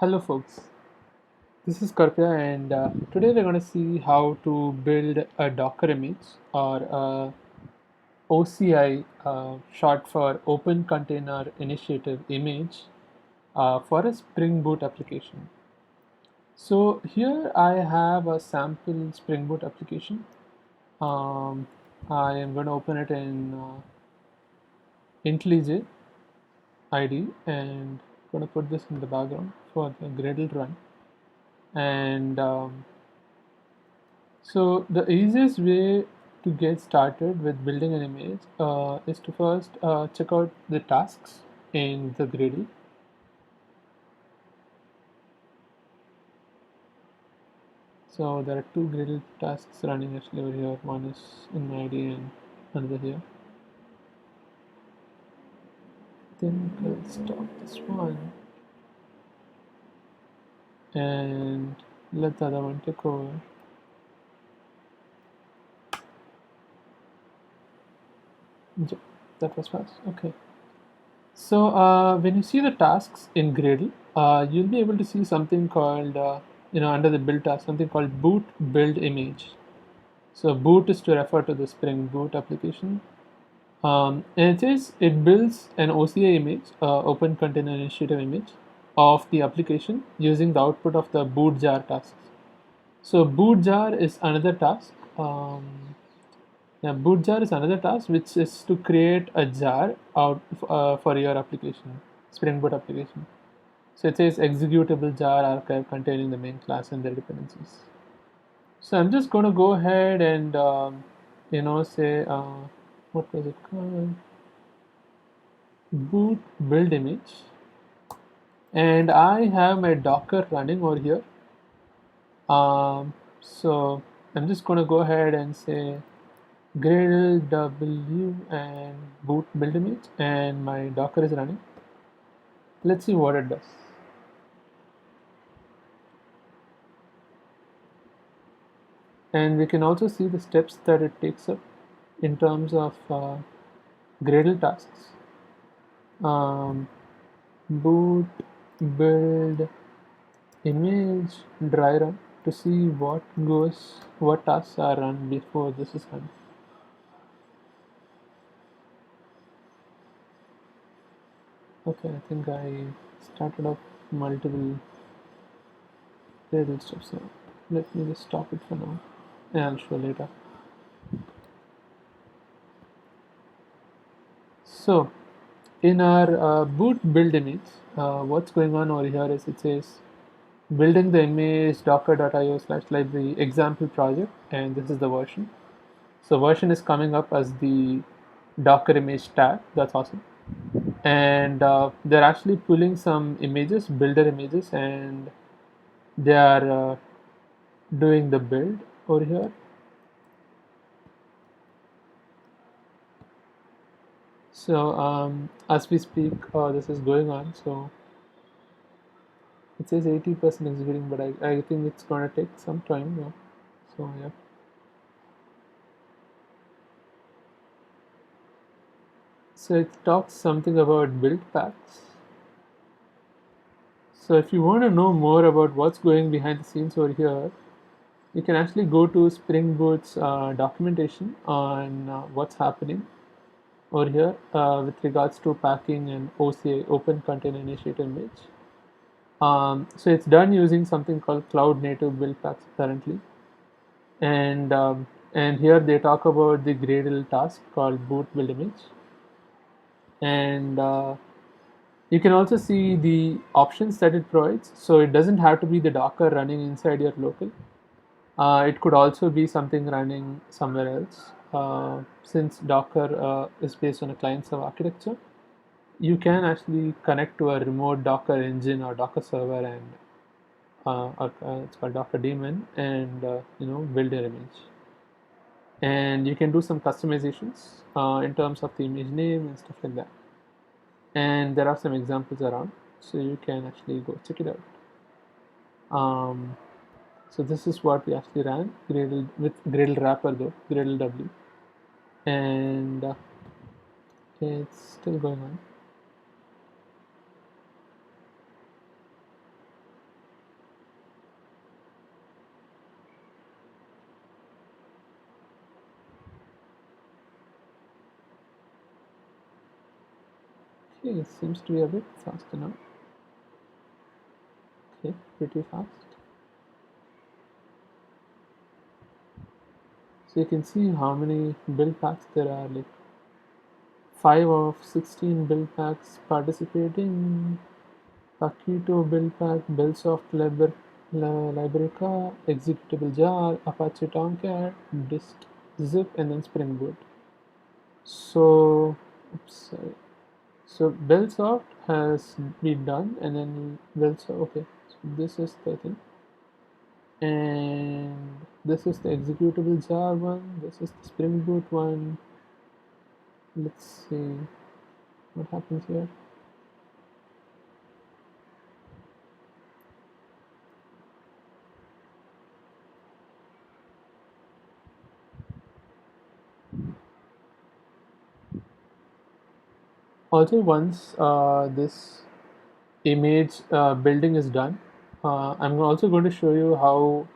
Hello folks, this is Karpya and today we're going to see how to build a Docker image or OCI, short for Open Container Initiative image for a Spring Boot application. So here I have a sample Spring Boot application. Um, I am going to open it in IntelliJ IDE and going to put this in the background for the Gradle run. And So the easiest way to get started with building an image is to first check out the tasks in the Gradle. So there are two Gradle tasks running actually over here. One is in my ID and another here. I think I'll stop this one and let the other one take over. Yeah, that was fast. Okay. So when you see the tasks in Gradle, you'll be able to see something called, under the build task, something called boot build image. So boot is to refer to the Spring Boot application. And it says it builds an OCI image, Open Container Initiative image, of the application using the output of the boot jar tasks. So boot jar is another task. Boot jar is another task which is to create a jar out for your application, Spring Boot application. So it says executable jar archive containing the main class and their dependencies. So I'm just going to go ahead and say what was it called? Boot build image, and I have my Docker running over here. So I'm just going to go ahead and say Gradle W and boot build image, and my Docker is running. Let's see what it does. And we can also see the steps that it takes up in terms of Gradle tasks. Boot build image dry run to see what tasks are run before this is run. Okay, I think I started off multiple Gradle steps now. Let me just stop it for now and I'll show later. So in our boot build image, what's going on over here is it says building the image docker.io/library example project, and this is the version. So version is coming up as the Docker image tag. That's awesome. And they're actually pulling some images, builder images, and they are doing the build over here. So as we speak, this is going on. So it says 80% executing, but I think it's gonna take some time now. So yeah. So it talks something about build paths. So if you want to know more about what's going behind the scenes over here, you can actually go to Spring Boot's documentation on what's happening over here with regards to packing and OCA, Open Container Initiative image. So it's done using something called Cloud Native Build Packs currently, and here they talk about the Gradle task called boot build image, and you can also see the options that it provides. So it doesn't have to be the Docker running inside your local. It could also be something running somewhere else. Since Docker is based on a client-server architecture, you can actually connect to a remote Docker engine or Docker server, and it's called Docker daemon, and build your image. And you can do some customizations in terms of the image name and stuff like that. And there are some examples around, so you can actually go check it out. So this is what we actually ran Gradle with Gradle wrapper though, Gradle W, and it's still going on. Okay, it seems to be a bit faster now. Okay, pretty fast. So you can see how many build packs there are, like 5 of 16 build packs participating. Paquito build pack, Bellsoft Librica, Executable Jar, Apache Tomcat, Disk Zip, and then Spring Boot. So, oops, sorry. So Bellsoft has been done, and then Bellsoft. Okay, so this is the thing, and this is the executable jar one. This is the Spring Boot one. Let's see what happens here. Also, once this image building is done, I'm also going to show you how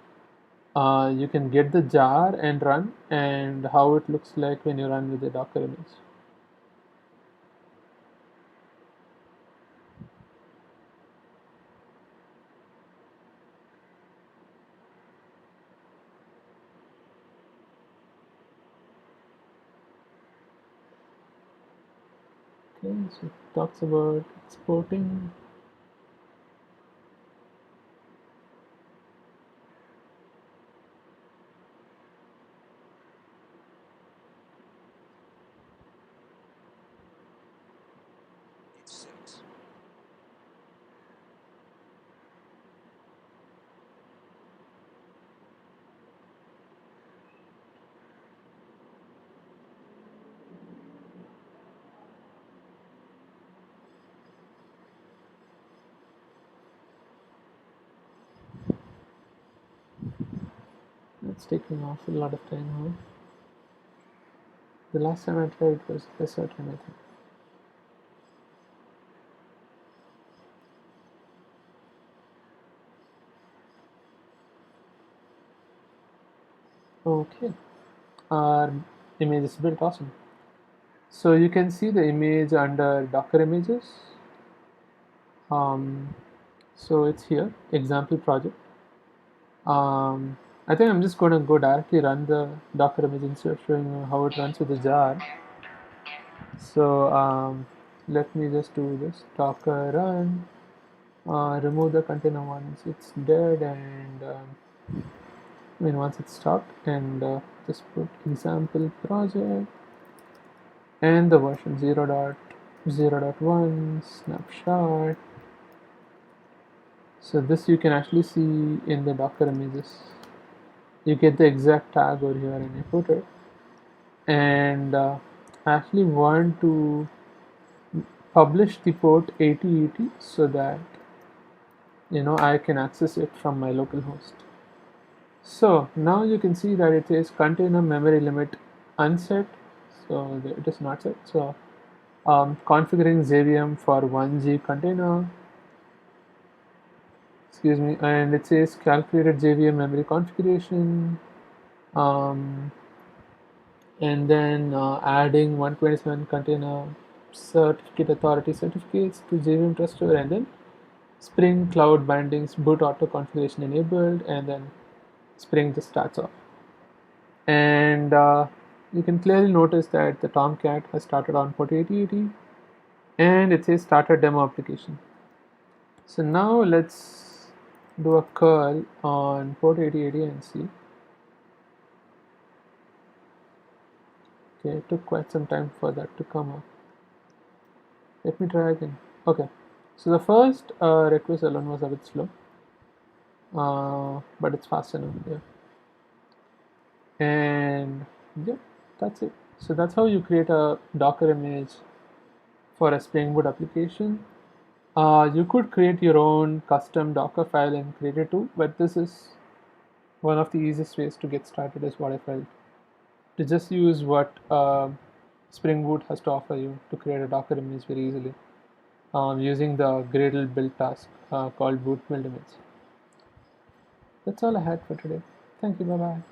you can get the jar and run, and how it looks like when you run with the Docker image. Okay, so it talks about exporting. It's taking off a lot of time now. The last time I tried was lesser time, I think. Okay, our image is built. Awesome. So you can see the image under Docker images. Um, so it's here, example project. I think I'm just going to go directly run the Docker image instead of showing you how it runs with the jar. So let me just do this Docker run. Remove the container once it's dead, and once it's stopped, and just put example project and the version 0.0.1 snapshot. So this you can actually see in the Docker images. You get the exact tag over here and you put it, and I actually want to publish the port 8080 so that I can access it from my local host. So now you can see that it says container memory limit unset, so it is not set. So configuring JVM for 1G container, excuse me, and it says calculated JVM memory configuration, um, and then adding 127 container certificate authority certificates to JVM trustor, and then Spring Cloud bindings boot auto configuration enabled, and then Spring just starts off. And you can clearly notice that the Tomcat has started on port 8080, and it says starter demo application. So now let's do a curl on port 8080 and see. Okay, it took quite some time for that to come up. Let me try again. Okay, so the first request alone was a bit slow, but it's fast enough. Yeah, and yeah, that's it. So that's how you create a Docker image for a Spring Boot application. You could create your own custom Docker file and create it too, but this is one of the easiest ways to get started, is what I felt. To just use what Spring Boot has to offer you to create a Docker image very easily, using the Gradle build task called boot build image. That's all I had for today. Thank you. Bye bye.